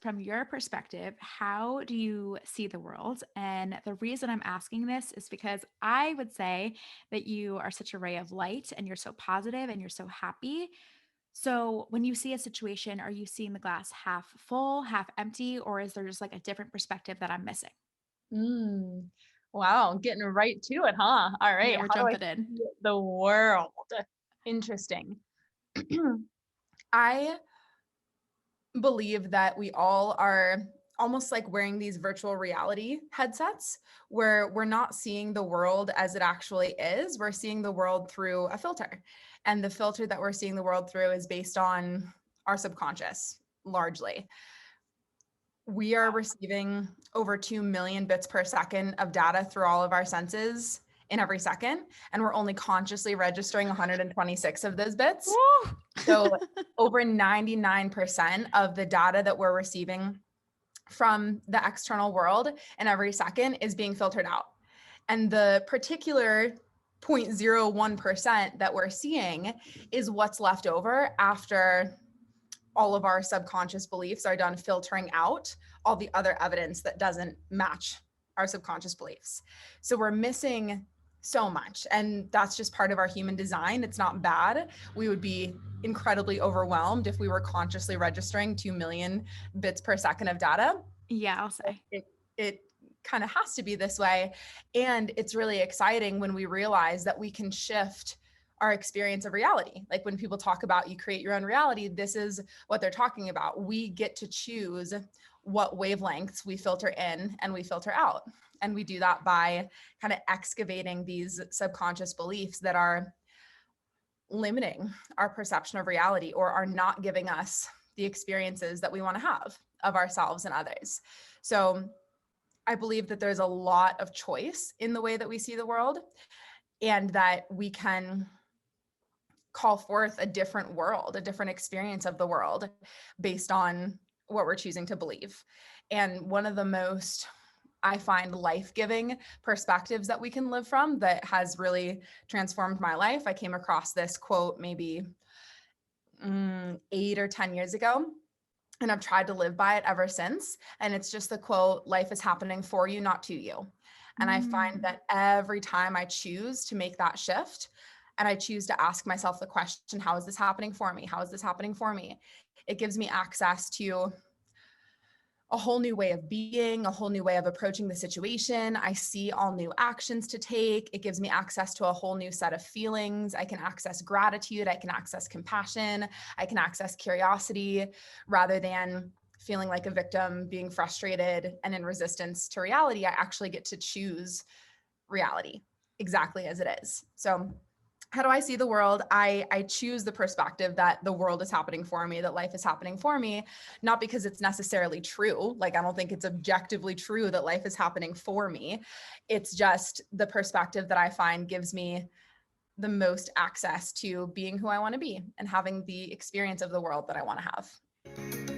from your perspective, how do you see the world? And the reason I'm asking this is because I would say that you are such a ray of light and you're so positive and you're so happy. So, when you see a situation, are you seeing the glass half full, half empty, or is there just like a different perspective that I'm missing? Mm. Wow, getting right to it, huh? All right. Yeah, we're How do I jumping in. see the world? Interesting. I believe that we all are almost like wearing these virtual reality headsets where we're not seeing the world as it actually is. We're seeing the world through a filter. And the filter that we're seeing the world through is based on our subconscious largely. We are receiving over 2 million bits per second of data through all of our senses in every second. And we're only consciously registering 126 of those bits. Woo! So over 99% of the data that we're receiving from the external world in every second is being filtered out. And the particular 0.01% that we're seeing is what's left over after all of our subconscious beliefs are done filtering out all the other evidence that doesn't match our subconscious beliefs. So we're missing so much. And that's just part of our human design. It's not bad. We would be incredibly overwhelmed if we were consciously registering 2 million bits per second of data. Yeah, I'll say. It kind of has to be this way. And it's really exciting when we realize that we can shift our experience of reality. Like when people talk about you create your own reality, this is what they're talking about. We get to choose what wavelengths we filter in and we filter out. And we do that by kind of excavating these subconscious beliefs that are limiting our perception of reality or are not giving us the experiences that we want to have of ourselves and others. So I believe that there's a lot of choice in the way that we see the world and that we can call forth a different world, a different experience of the world based on what we're choosing to believe. And one of the most, I find, life-giving perspectives that we can live from that has really transformed my life. I came across this quote maybe 8 or 10 years ago, and I've tried to live by it ever since. And it's just the quote, life is happening for you, not to you. And I find Mm. that every time I choose to make that shift and I choose to ask myself the question, how is this happening for me? How is this happening for me? It gives me access to a whole new way of being, a whole new way of approaching the situation. I see all new actions to take. It gives me access to a whole new set of feelings. I can access gratitude. I can access compassion. I can access curiosity rather than feeling like a victim, being frustrated and in resistance to reality. I actually get to choose reality exactly as it is. So how do I see the world? I choose the perspective that the world is happening for me, that life is happening for me, not because it's necessarily true. Like, I don't think it's objectively true that life is happening for me. It's just the perspective that I find gives me the most access to being who I want to be and having the experience of the world that I want to have.